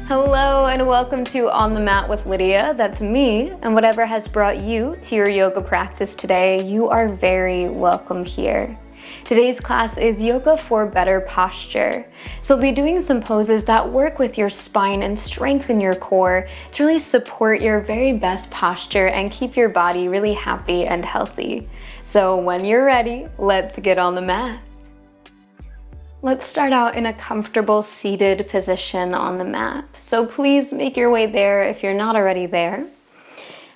Hello and welcome to On the Mat with Lydia. That's me, and whatever has brought you to your yoga practice today, you are very welcome here. Today's class is yoga for better posture. So we'll be doing some poses that work with your spine and strengthen your core to really support your very best posture and keep your body really happy and healthy. So when you're ready, let's get on the mat. Let's start out in a comfortable seated position on the mat. So please make your way there if you're not already there.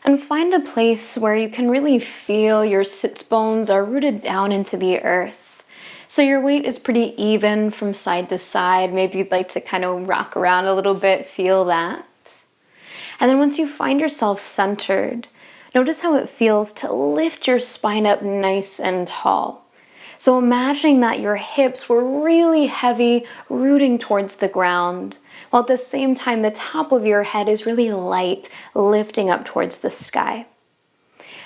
And find a place where you can really feel your sits bones are rooted down into the earth. So your weight is pretty even from side to side. Maybe you'd like to kind of rock around a little bit, feel that. And then once you find yourself centered, notice how it feels to lift your spine up nice and tall. So imagining that your hips were really heavy, rooting towards the ground, while at the same time the top of your head is really light, lifting up towards the sky.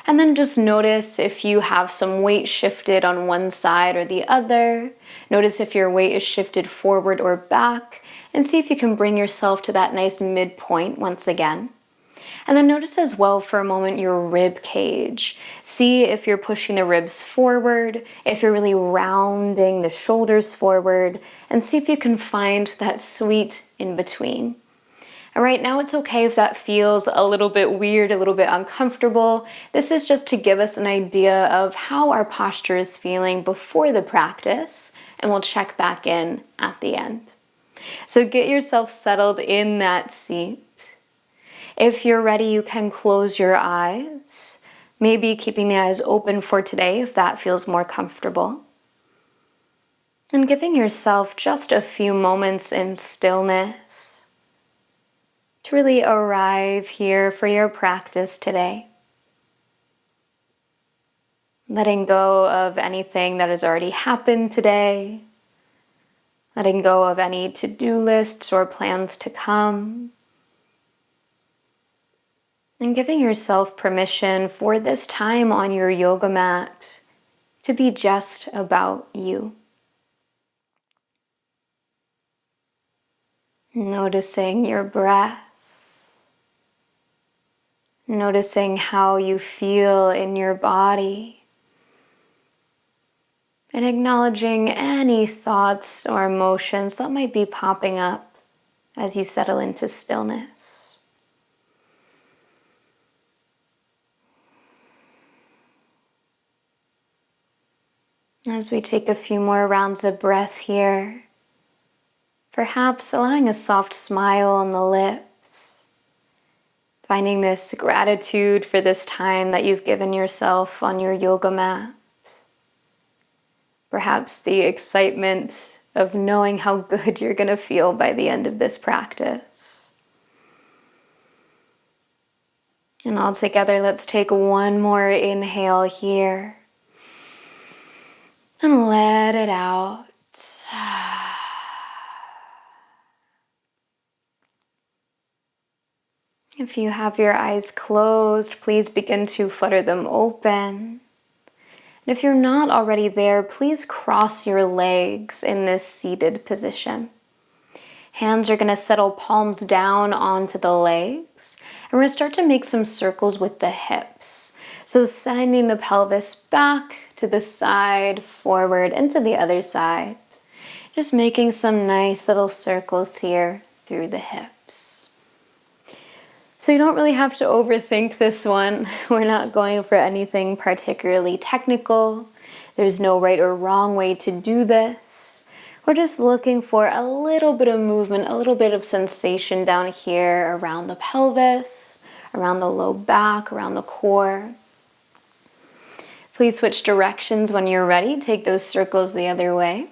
And then just notice if you have some weight shifted on one side or the other. Notice if your weight is shifted forward or back, and see if you can bring yourself to that nice midpoint once again. And then notice as well for a moment your rib cage. See if you're pushing the ribs forward, if you're really rounding the shoulders forward, and see if you can find that sweet in between. And right now it's okay if that feels a little bit weird, a little bit uncomfortable. This is just to give us an idea of how our posture is feeling before the practice, and we'll check back in at the end. So get yourself settled in that seat. If you're ready, you can close your eyes, maybe keeping the eyes open for today if that feels more comfortable. And giving yourself just a few moments in stillness to really arrive here for your practice today. Letting go of anything that has already happened today, letting go of any to-do lists or plans to come. And giving yourself permission for this time on your yoga mat to be just about you. Noticing your breath. Noticing how you feel in your body. And acknowledging any thoughts or emotions that might be popping up as you settle into stillness. As we take a few more rounds of breath here, perhaps allowing a soft smile on the lips, finding this gratitude for this time that you've given yourself on your yoga mat, perhaps the excitement of knowing how good you're going to feel by the end of this practice. And all together, let's take one more inhale here. And let it out. If you have your eyes closed, please begin to flutter them open. And if you're not already there, please cross your legs in this seated position. Hands are going to settle palms down onto the legs. And we're going to start to make some circles with the hips. So sending the pelvis back to the side, forward, and to the other side. Just making some nice little circles here through the hips. So you don't really have to overthink this one. We're not going for anything particularly technical. There's no right or wrong way to do this. We're just looking for a little bit of movement, a little bit of sensation down here around the pelvis, around the low back, around the core. Please switch directions when you're ready. Take those circles the other way.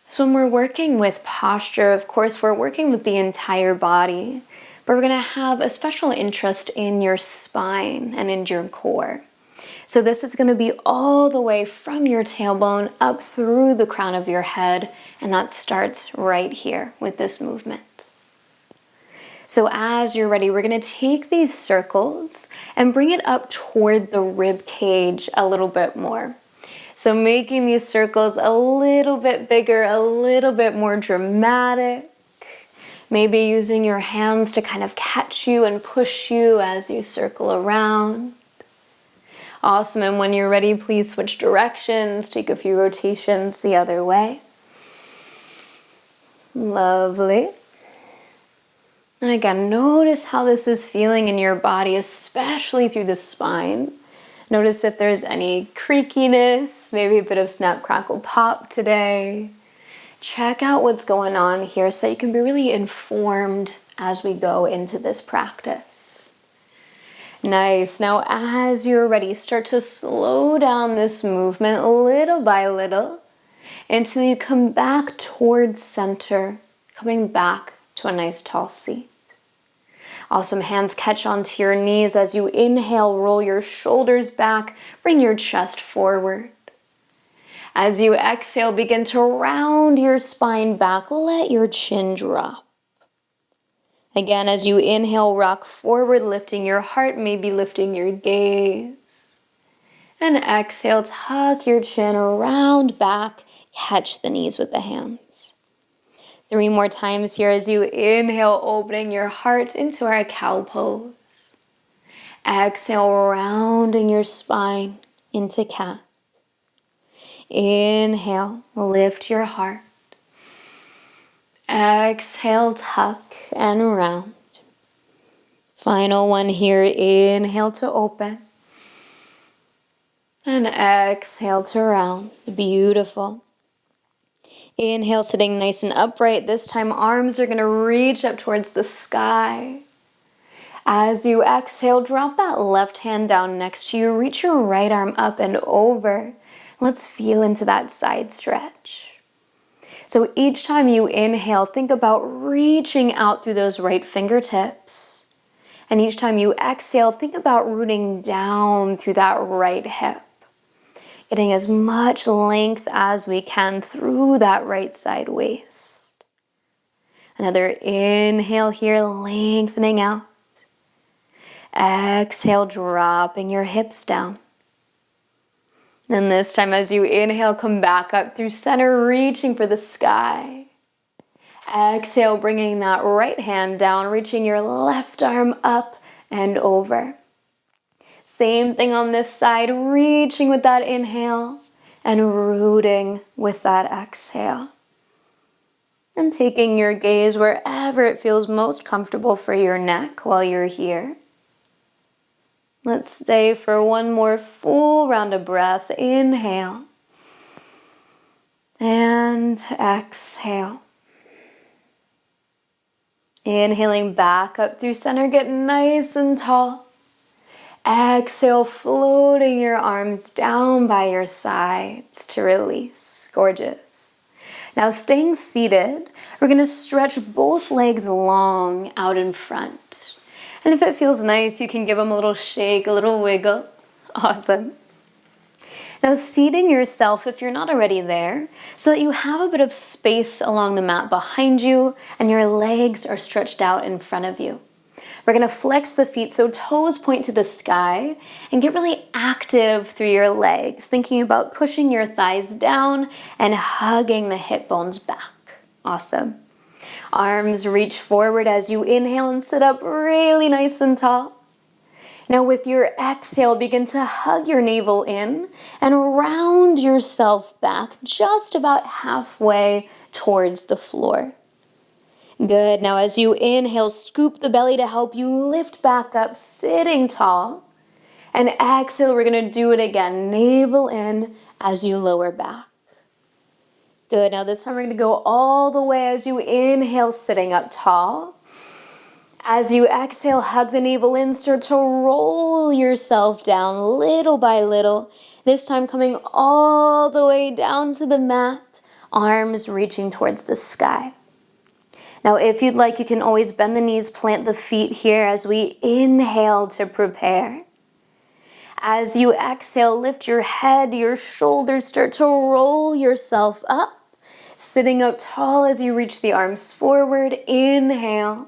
So when we're working with posture, of course, we're working with the entire body, but we're going to have a special interest in your spine and in your core. So this is going to be all the way from your tailbone up through the crown of your head, and that starts right here with this movement. So as you're ready, we're going to take these circles and bring it up toward the rib cage a little bit more. So making these circles a little bit bigger, a little bit more dramatic. Maybe using your hands to kind of catch you and push you as you circle around. Awesome, and when you're ready, please switch directions, take a few rotations the other way. Lovely. And again, notice how this is feeling in your body, especially through the spine. Notice if there's any creakiness, maybe a bit of snap, crackle, pop today. Check out what's going on here so that you can be really informed as we go into this practice. Nice. Now, as you're ready, start to slow down this movement little by little until you come back towards center, coming back to a nice tall seat. Awesome. Hands catch onto your knees as you inhale, roll your shoulders back, bring your chest forward. As you exhale, begin to round your spine back, let your chin drop. Again, as you inhale, rock forward, lifting your heart, maybe lifting your gaze. And exhale, tuck your chin, round back, catch the knees with the hands. 3 more times here as you inhale, opening your heart into our cow pose. Exhale, rounding your spine into cat. Inhale, lift your heart. Exhale, tuck and round. Final one here, inhale to open. And exhale to round. Beautiful. Inhale, sitting nice and upright. This time, arms are going to reach up towards the sky. As you exhale, drop that left hand down next to you. Reach your right arm up and over. Let's feel into that side stretch. So each time you inhale, think about reaching out through those right fingertips. And each time you exhale, think about rooting down through that right hip. Getting as much length as we can through that right side waist. Another inhale here, lengthening out. Exhale, dropping your hips down. And this time as you inhale, come back up through center, reaching for the sky. Exhale, bringing that right hand down, reaching your left arm up and over. Same thing on this side, reaching with that inhale and rooting with that exhale. And taking your gaze wherever it feels most comfortable for your neck while you're here. Let's stay for one more full round of breath. Inhale and exhale. Inhaling back up through center, get nice and tall. Exhale, floating your arms down by your sides to release. Gorgeous. Now staying seated, we're going to stretch both legs long out in front. And if it feels nice, you can give them a little shake, a little wiggle. Awesome. Now seating yourself, if you're not already there, so that you have a bit of space along the mat behind you and your legs are stretched out in front of you. We're going to flex the feet so toes point to the sky and get really active through your legs, thinking about pushing your thighs down and hugging the hip bones back. Awesome. Arms reach forward as you inhale and sit up really nice and tall. Now with your exhale, begin to hug your navel in and round yourself back just about halfway towards the floor. Good. Now as you inhale, scoop the belly to help you lift back up, sitting tall. And exhale, we're going to do it again. Navel in as you lower back. Good. Now this time we're going to go all the way as you inhale, sitting up tall. As you exhale, hug the navel in, start to roll yourself down little by little. This time coming all the way down to the mat, arms reaching towards the sky. Now, if you'd like, you can always bend the knees, plant the feet here as we inhale to prepare. As you exhale, lift your head, your shoulders, start to roll yourself up. Sitting up tall as you reach the arms forward. Inhale.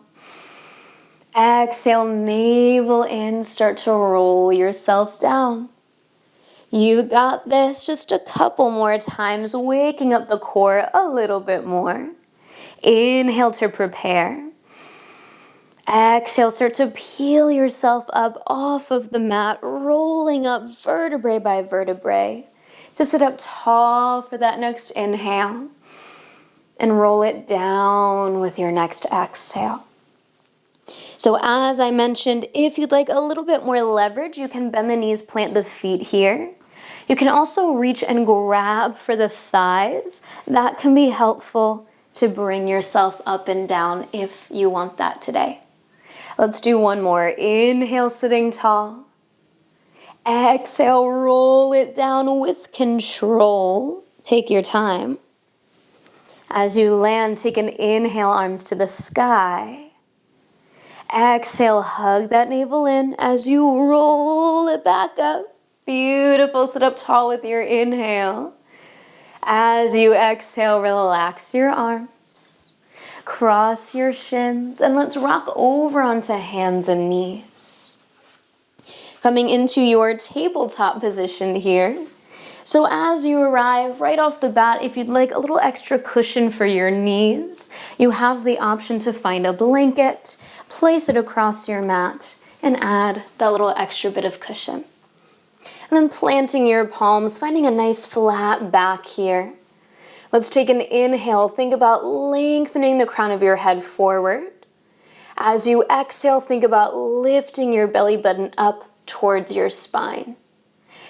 Exhale, navel in, start to roll yourself down. You got this. Just a couple more times, waking up the core a little bit more. Inhale to prepare. Exhale, start to peel yourself up off of the mat, rolling up vertebrae by vertebrae to sit up tall for that next inhale and roll it down with your next exhale. So as I mentioned, if you'd like a little bit more leverage, you can bend the knees, plant the feet here. You can also reach and grab for the thighs. That can be helpful to bring yourself up and down if you want that today. Let's do one more. Inhale, sitting tall. Exhale, roll it down with control. Take your time. As you land, take an inhale, arms to the sky. Exhale, hug that navel in as you roll it back up. Beautiful. Sit up tall with your inhale. As you exhale, relax your arms. Cross your shins and let's rock over onto hands and knees. Coming into your tabletop position here. So as you arrive right off the bat, if you'd like a little extra cushion for your knees, you have the option to find a blanket, place it across your mat, and add that little extra bit of cushion. And then planting your palms, finding a nice flat back here. Let's take an inhale. Think about lengthening the crown of your head forward. As you exhale, think about lifting your belly button up towards your spine.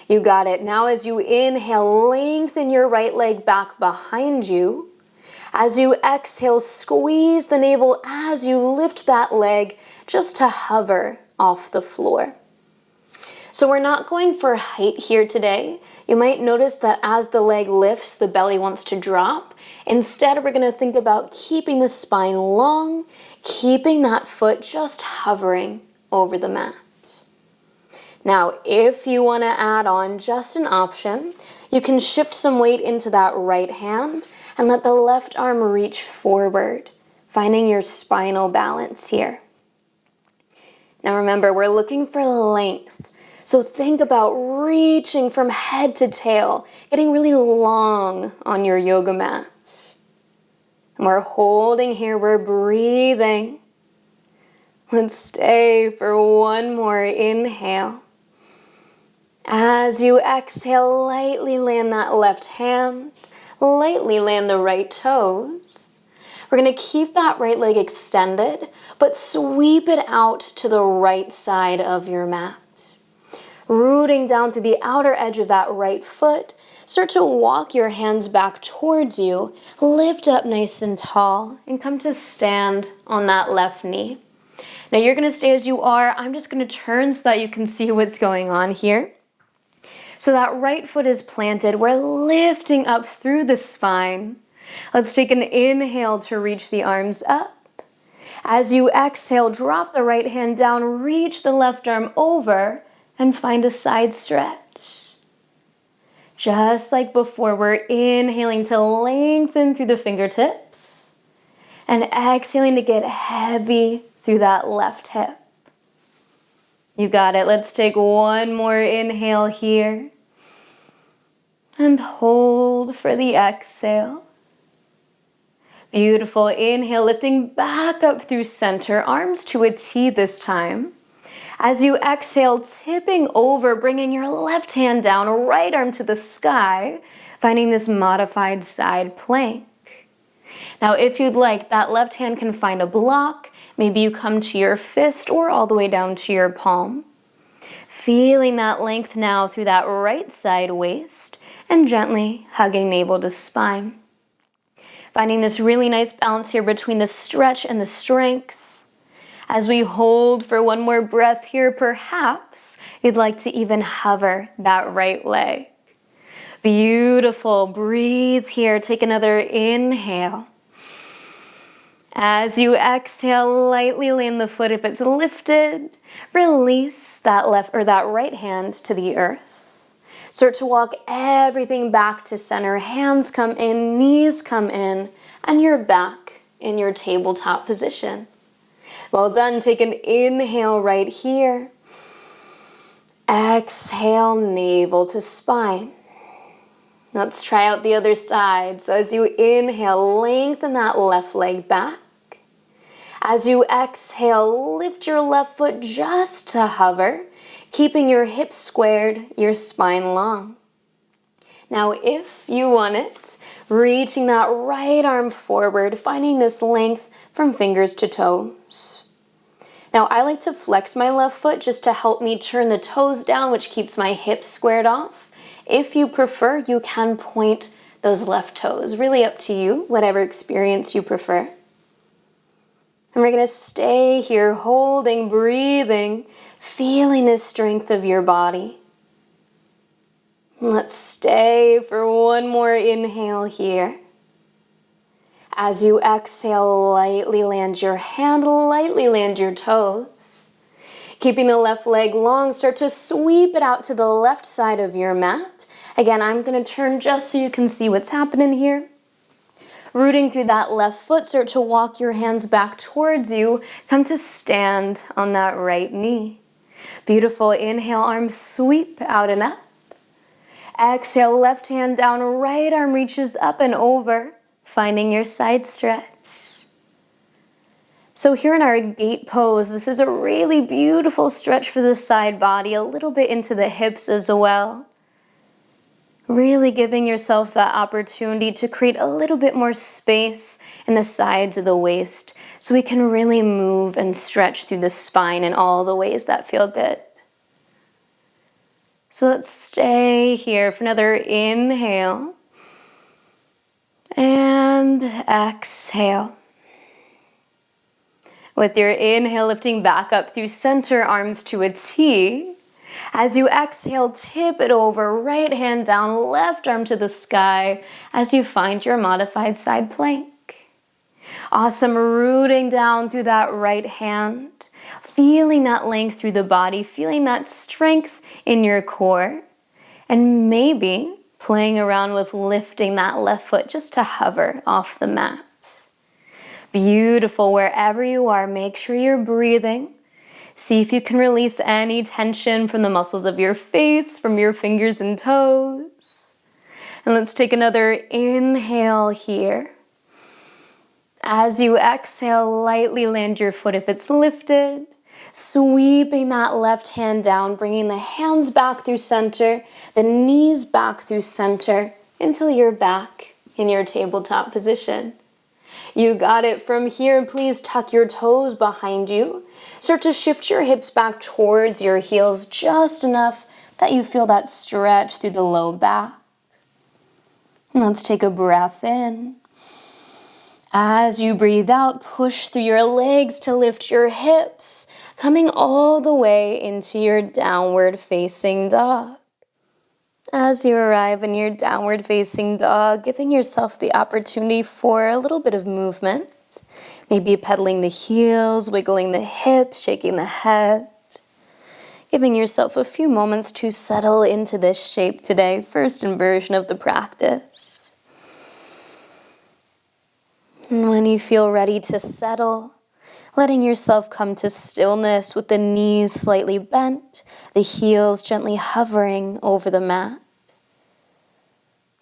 You got it. Now as you inhale, lengthen your right leg back behind you. As you exhale, squeeze the navel as you lift that leg just to hover off the floor. So we're not going for height here today. You might notice that as the leg lifts, the belly wants to drop. Instead, we're going to think about keeping the spine long, keeping that foot just hovering over the mat. Now, if you want to add on just an option, you can shift some weight into that right hand and let the left arm reach forward, finding your spinal balance here. Now remember, we're looking for length. So think about reaching from head to tail, getting really long on your yoga mat. And we're holding here, we're breathing. Let's stay for one more inhale. As you exhale, lightly land that left hand, lightly land the right toes. We're going to keep that right leg extended, but sweep it out to the right side of your mat. Rooting down to the outer edge of that right foot, start to walk your hands back towards you, lift up nice and tall, and come to stand on that left knee. Now you're going to stay as you are. I'm just going to turn so that you can see what's going on here. So that right foot is planted. We're lifting up through the spine. Let's take an inhale to reach the arms up. As you exhale, drop the right hand down, reach the left arm over, and find a side stretch. Just like before, we're inhaling to lengthen through the fingertips and exhaling to get heavy through that left hip. You got it. Let's take one more inhale here. And hold for the exhale. Beautiful. Inhale, lifting back up through center, arms to a T this time. As you exhale, tipping over, bringing your left hand down, right arm to the sky, finding this modified side plank. Now, if you'd like, that left hand can find a block. Maybe you come to your fist or all the way down to your palm. Feeling that length now through that right side waist and gently hugging navel to spine. Finding this really nice balance here between the stretch and the strength. As we hold for one more breath here, perhaps you'd like to even hover that right leg. Beautiful. Breathe here. Take another inhale. As you exhale, lightly land the foot if it's lifted. Release that left or that right hand to the earth. Start to walk everything back to center. Hands come in, knees come in, and you're back in your tabletop position. Well done. Take an inhale right here. Exhale, navel to spine. Let's try out the other side. So as you inhale, lengthen that left leg back. As you exhale, lift your left foot just to hover, keeping your hips squared, your spine long. Now, if you want it, reaching that right arm forward, finding this length from fingers to toes. Now, I like to flex my left foot just to help me turn the toes down, which keeps my hips squared off. If you prefer, you can point those left toes. Really up to you, whatever experience you prefer. And we're going to stay here, holding, breathing, feeling the strength of your body. Let's stay for one more inhale here. As you exhale, lightly land your hand, lightly land your toes. Keeping the left leg long, start to sweep it out to the left side of your mat. Again, I'm going to turn just so you can see what's happening here. Rooting through that left foot, start to walk your hands back towards you. Come to stand on that right knee. Beautiful. Inhale, arms sweep out and up. Exhale, left hand down, right arm reaches up and over, finding your side stretch. So here in our gate pose, this is a really beautiful stretch for the side body, a little bit into the hips as well. Really giving yourself that opportunity to create a little bit more space in the sides of the waist so we can really move and stretch through the spine in all the ways that feel good. So let's stay here for another inhale and exhale. With your inhale, lifting back up through center, arms to a T. As you exhale, tip it over, right hand down, left arm to the sky as you find your modified side plank. Awesome, rooting down through that right hand, feeling that length through the body, feeling that strength in your core, and maybe playing around with lifting that left foot just to hover off the mat. Beautiful, wherever you are, make sure you're breathing. See if you can release any tension from the muscles of your face, from your fingers and toes. And let's take another inhale here. As you exhale, lightly land your foot if it's lifted. Sweeping that left hand down, bringing the hands back through center, the knees back through center until you're back in your tabletop position. You got it. From here, please tuck your toes behind you. Start to shift your hips back towards your heels just enough that you feel that stretch through the low back. And let's take a breath in. As you breathe out, push through your legs to lift your hips, coming all the way into your downward facing dog. As you arrive in your downward facing dog, giving yourself the opportunity for a little bit of movement. Maybe pedaling the heels, wiggling the hips, shaking the head. Giving yourself a few moments to settle into this shape today, first inversion of the practice. And when you feel ready to settle, letting yourself come to stillness with the knees slightly bent, the heels gently hovering over the mat.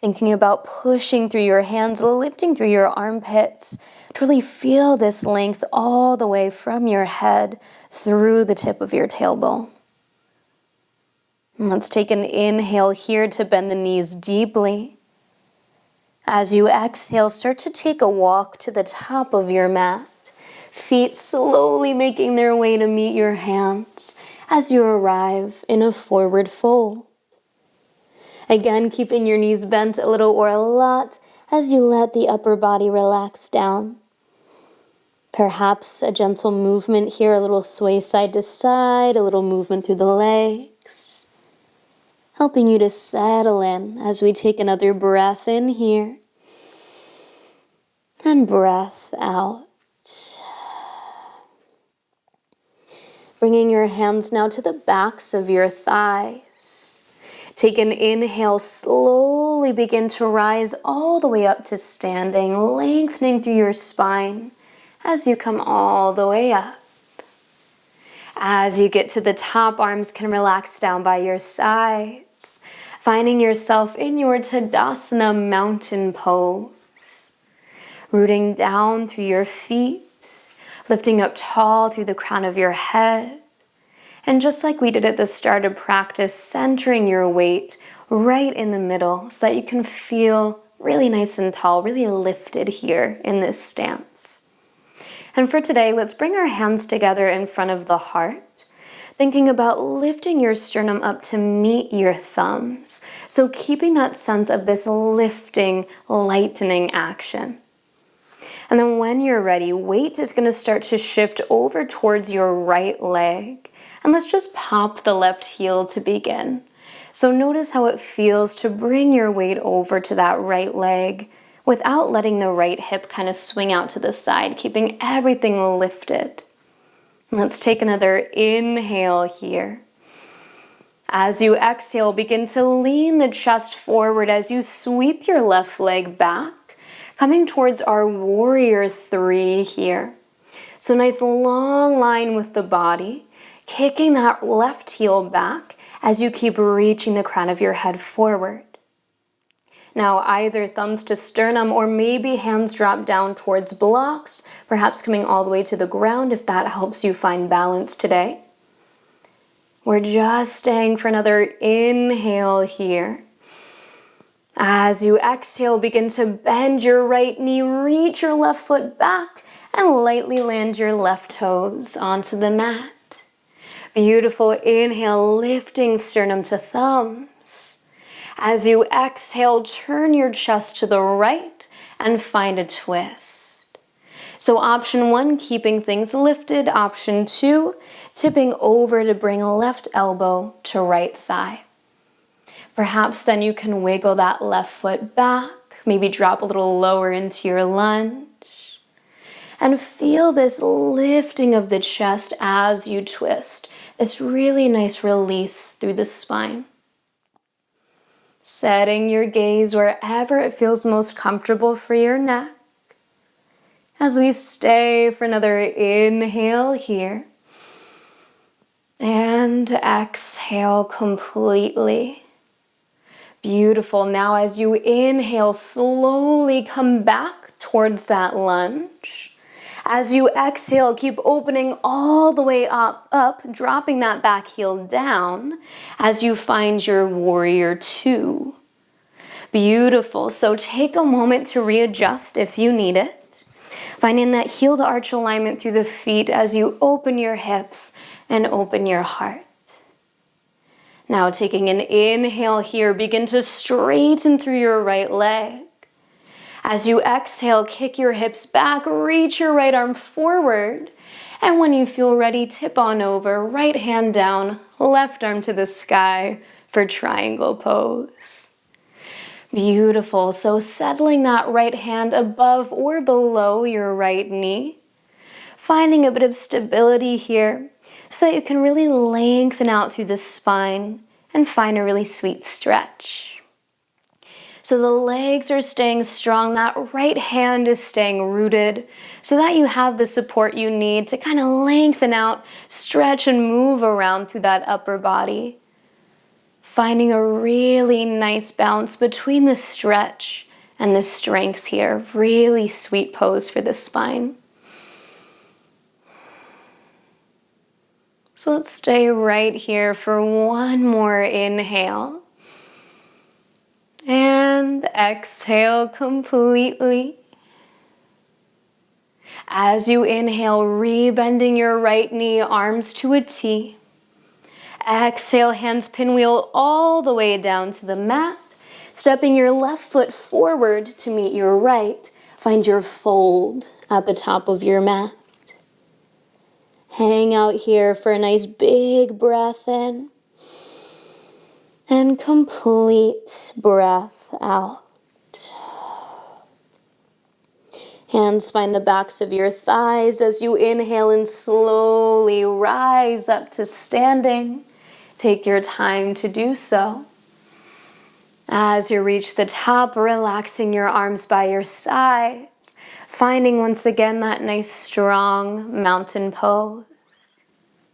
Thinking about pushing through your hands, lifting through your armpits, to really feel this length all the way from your head through the tip of your tailbone. And let's take an inhale here to bend the knees deeply. As you exhale, start to take a walk to the top of your mat. Feet slowly making their way to meet your hands as you arrive in a forward fold. Again, keeping your knees bent a little or a lot as you let the upper body relax down. Perhaps a gentle movement here, a little sway side to side, a little movement through the legs. Helping you to settle in as we take another breath in here and breath out. Bringing your hands now to the backs of your thighs. Take an inhale, slowly begin to rise all the way up to standing, lengthening through your spine as you come all the way up. As you get to the top, arms can relax down by your sides, finding yourself in your Tadasana mountain pose. Rooting down through your feet, lifting up tall through the crown of your head. And just like we did at the start of practice, centering your weight right in the middle so that you can feel really nice and tall, really lifted here in this stance. And for today, let's bring our hands together in front of the heart, thinking about lifting your sternum up to meet your thumbs. So keeping that sense of this lifting, lightening action. And then when you're ready, weight is going to start to shift over towards your right leg. And let's just pop the left heel to begin. So notice how it feels to bring your weight over to that right leg without letting the right hip kind of swing out to the side, keeping everything lifted. Let's take another inhale here. As you exhale, begin to lean the chest forward as you sweep your left leg back, coming towards our warrior three here. So nice long line with the body, kicking that left heel back as you keep reaching the crown of your head forward. Now either thumbs to sternum or maybe hands drop down towards blocks, perhaps coming all the way to the ground if that helps you find balance today. We're just staying for another inhale here. As you exhale, begin to bend your right knee, reach your left foot back, and lightly land your left toes onto the mat. Beautiful inhale, lifting sternum to thumbs. As you exhale, turn your chest to the right and find a twist. So option one, keeping things lifted. Option two, tipping over to bring left elbow to right thigh. Perhaps then you can wiggle that left foot back, maybe drop a little lower into your lunge. And feel this lifting of the chest as you twist. It's really nice release through the spine. Setting your gaze wherever it feels most comfortable for your neck. As we stay for another inhale here. And exhale completely. Beautiful. Now as you inhale, slowly come back towards that lunge. As you exhale, keep opening all the way up, dropping that back heel down as you find your warrior two. Beautiful. So take a moment to readjust if you need it. Finding that heel to arch alignment through the feet as you open your hips and open your heart. Now taking an inhale here, begin to straighten through your right leg. As you exhale, kick your hips back, reach your right arm forward. And when you feel ready, tip on over, right hand down, left arm to the sky for triangle pose. Beautiful. So settling that right hand above or below your right knee. Finding a bit of stability here so that you can really lengthen out through the spine and find a really sweet stretch. So the legs are staying strong, that right hand is staying rooted so that you have the support you need to kind of lengthen out, stretch and move around through that upper body. Finding a really nice balance between the stretch and the strength here. Really sweet pose for the spine. So let's stay right here for one more inhale. And exhale completely. As you inhale, rebending your right knee, arms to a T. Exhale, hands pinwheel all the way down to the mat. Stepping your left foot forward to meet your right. Find your fold at the top of your mat. Hang out here for a nice big breath in. And complete breath out. Hands find the backs of your thighs as you inhale and slowly rise up to standing. Take your time to do so. As you reach the top, relaxing your arms by your sides, finding once again that nice strong mountain pose.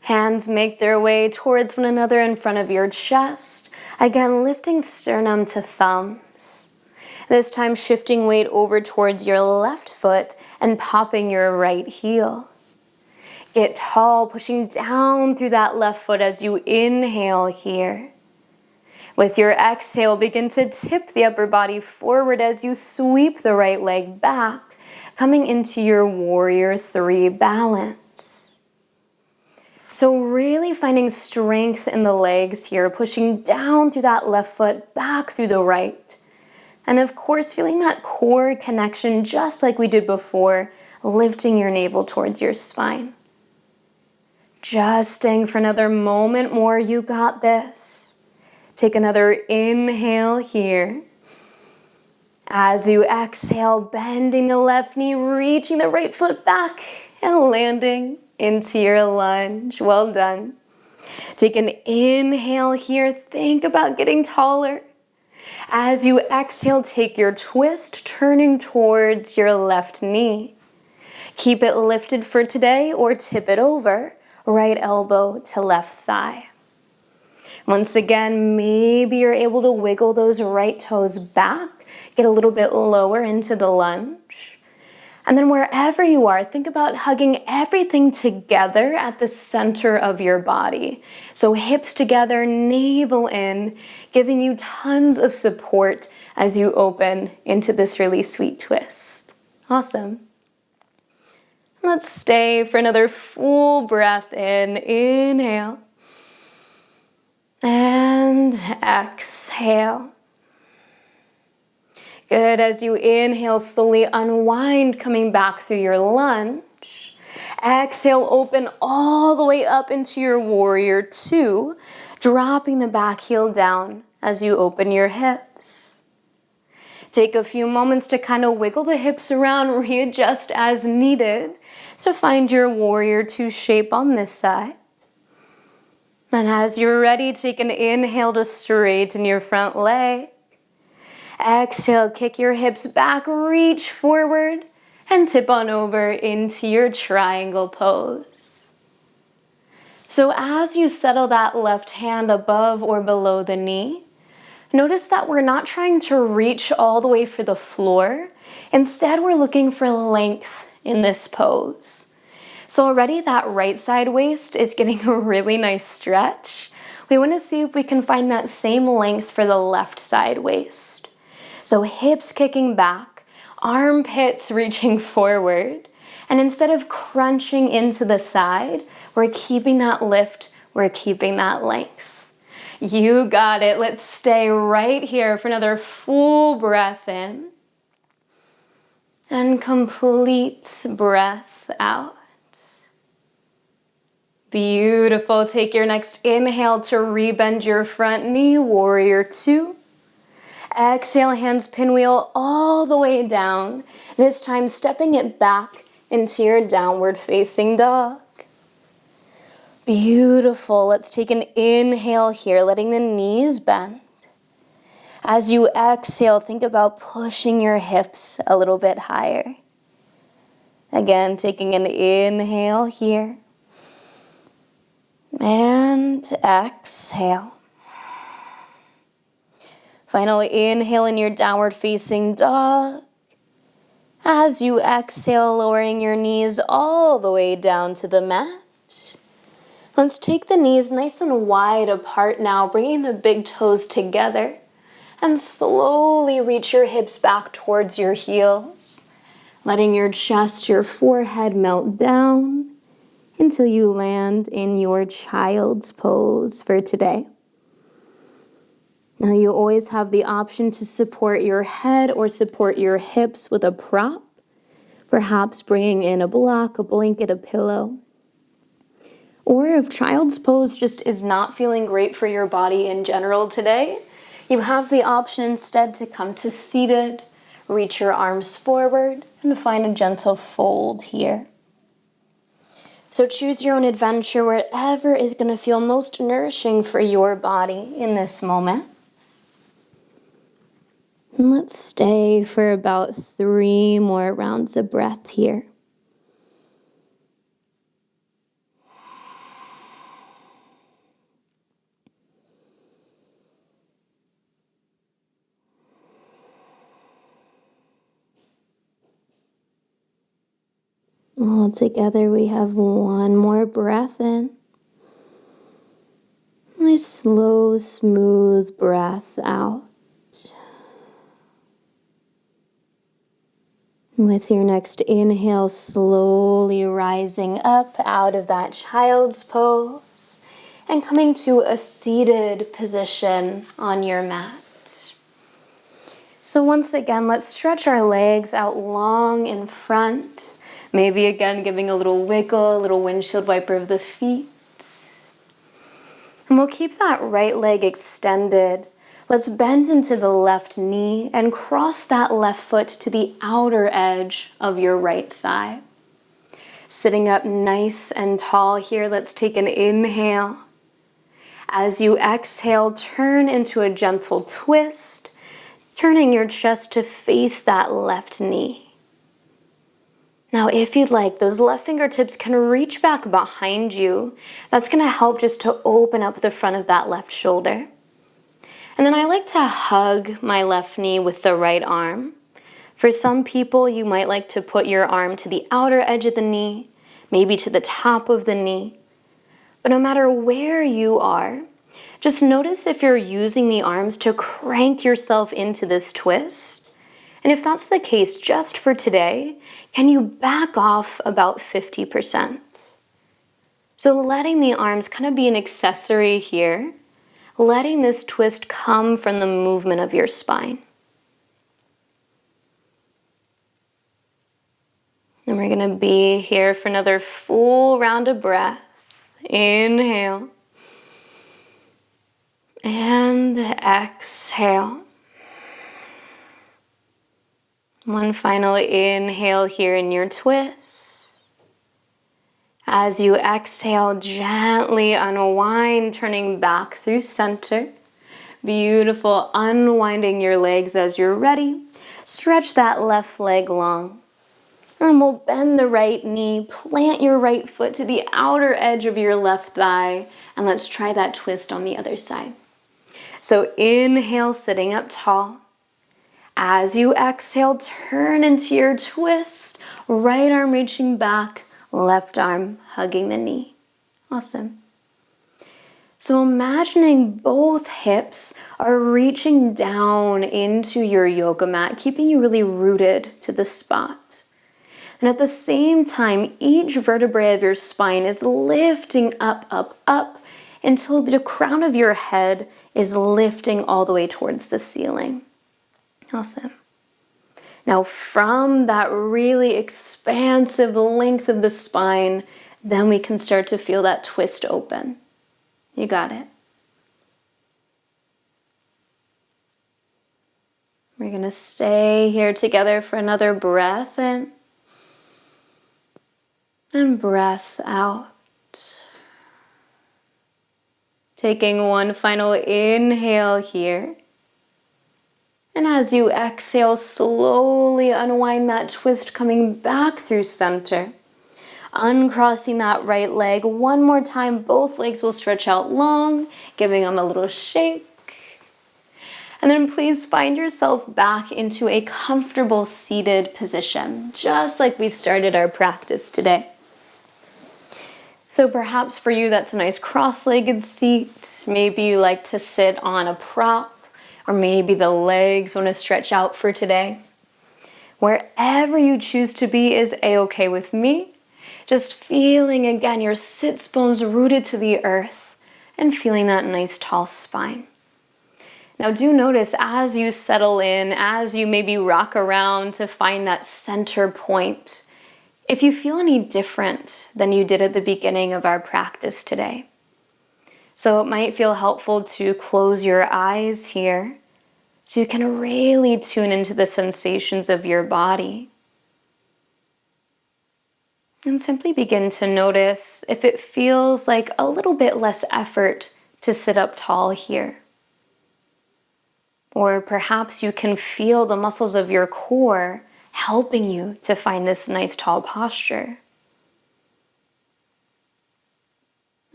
Hands make their way towards one another in front of your chest. Again, lifting sternum to thumbs. This time shifting weight over towards your left foot and popping your right heel. Get tall, pushing down through that left foot as you inhale here. With your exhale, begin to tip the upper body forward as you sweep the right leg back, coming into your warrior three balance. So really finding strength in the legs here, pushing down through that left foot, back through the right. And of course, feeling that core connection just like we did before, lifting your navel towards your spine. Just staying for another moment more, you got this. Take another inhale here. As you exhale, bending the left knee, reaching the right foot back and landing into your lunge. Well done. Take an inhale here. Think about getting taller. As you exhale, take your twist, turning towards your left knee. Keep it lifted for today or tip it over, right elbow to left thigh. Once again, maybe you're able to wiggle those right toes back, get a little bit lower into the lunge. And then wherever you are, think about hugging everything together at the center of your body. So hips together, navel in, giving you tons of support as you open into this really sweet twist. Awesome. Let's stay for another full breath in. Inhale. And exhale. Good. As you inhale, slowly unwind, coming back through your lunge. Exhale, open all the way up into your warrior two, dropping the back heel down as you open your hips. Take a few moments to kind of wiggle the hips around, readjust as needed to find your warrior two shape on this side. And as you're ready, take an inhale to straighten your front leg. Exhale, kick your hips back, reach forward, and tip on over into your triangle pose. So as you settle that left hand above or below the knee, notice that we're not trying to reach all the way for the floor. Instead, we're looking for length in this pose. So already that right side waist is getting a really nice stretch. We want to see if we can find that same length for the left side waist. So hips kicking back, armpits reaching forward, and instead of crunching into the side, we're keeping that lift, we're keeping that length. You got it. Let's stay right here for another full breath in and complete breath out. Beautiful. Take your next inhale to rebend your front knee, warrior two. Exhale, hands pinwheel all the way down. This time stepping it back into your downward facing dog. Beautiful. Let's take an inhale here, letting the knees bend. As you exhale, think about pushing your hips a little bit higher. Again, taking an inhale here. And exhale. Finally, inhale in your downward facing dog. As you exhale, lowering your knees all the way down to the mat. Let's take the knees nice and wide apart now, bringing the big toes together. And slowly reach your hips back towards your heels, letting your chest, your forehead melt down until you land in your child's pose for today. Now you always have the option to support your head or support your hips with a prop, perhaps bringing in a block, a blanket, a pillow. Or if child's pose just is not feeling great for your body in general today, you have the option instead to come to seated, reach your arms forward, and find a gentle fold here. So choose your own adventure, wherever is going to feel most nourishing for your body in this moment. And let's stay for about 3 more rounds of breath here. All together we have one more breath in. Nice slow, smooth breath out. With your next inhale, slowly rising up out of that child's pose and coming to a seated position on your mat. So once again, let's stretch our legs out long in front. Maybe again, giving a little wiggle, a little windshield wiper of the feet. And we'll keep that right leg extended. Let's bend into the left knee and cross that left foot to the outer edge of your right thigh. Sitting up nice and tall here, let's take an inhale. As you exhale, turn into a gentle twist, turning your chest to face that left knee. Now, if you'd like, those left fingertips can reach back behind you. That's going to help just to open up the front of that left shoulder. And then I like to hug my left knee with the right arm. For some people, you might like to put your arm to the outer edge of the knee, maybe to the top of the knee. But no matter where you are, just notice if you're using the arms to crank yourself into this twist. And if that's the case, just for today, can you back off about 50%? So letting the arms kind of be an accessory here, letting this twist come from the movement of your spine. And we're going to be here for another full round of breath. Inhale. And exhale. One final inhale here in your twist. As you exhale, gently unwind, turning back through center. Beautiful, unwinding your legs as you're ready. Stretch that left leg long. And we'll bend the right knee, plant your right foot to the outer edge of your left thigh, and let's try that twist on the other side. So inhale, sitting up tall. As you exhale, turn into your twist. Right arm reaching back, left arm hugging the knee. Awesome. So imagining both hips are reaching down into your yoga mat, keeping you really rooted to the spot. And at the same time, each vertebrae of your spine is lifting up, up, up until the crown of your head is lifting all the way towards the ceiling. Awesome. Now from that really expansive length of the spine, then we can start to feel that twist open. You got it. We're going to stay here together for another breath in and breath out. Taking one final inhale here. And as you exhale, slowly unwind that twist, coming back through center. Uncrossing that right leg. One more time, both legs will stretch out long, giving them a little shake. And then please find yourself back into a comfortable seated position, just like we started our practice today. So perhaps for you, that's a nice cross-legged seat. Maybe you like to sit on a prop. Or maybe the legs want to stretch out for today. Wherever you choose to be is a-okay with me. Just feeling again your sits bones rooted to the earth and feeling that nice tall spine. Now do notice as you settle in, as you maybe rock around to find that center point, if you feel any different than you did at the beginning of our practice today. So it might feel helpful to close your eyes here so you can really tune into the sensations of your body. And simply begin to notice if it feels like a little bit less effort to sit up tall here. Or perhaps you can feel the muscles of your core helping you to find this nice tall posture.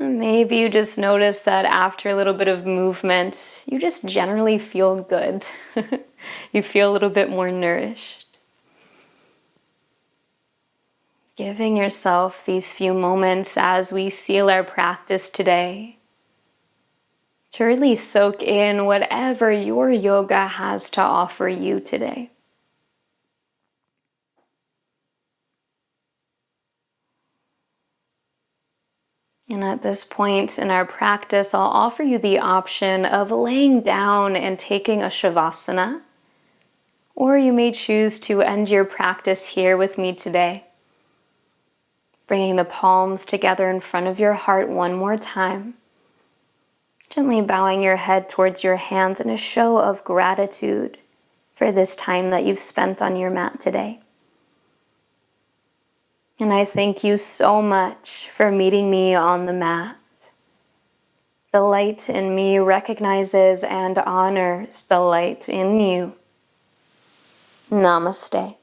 Maybe you just notice that after a little bit of movement, you just generally feel good. You feel a little bit more nourished. Giving yourself these few moments as we seal our practice today to really soak in whatever your yoga has to offer you today. And at this point in our practice, I'll offer you the option of laying down and taking a Shavasana, or you may choose to end your practice here with me today, bringing the palms together in front of your heart one more time, gently bowing your head towards your hands in a show of gratitude for this time that you've spent on your mat today. And I thank you so much for meeting me on the mat. The light in me recognizes and honors the light in you. Namaste.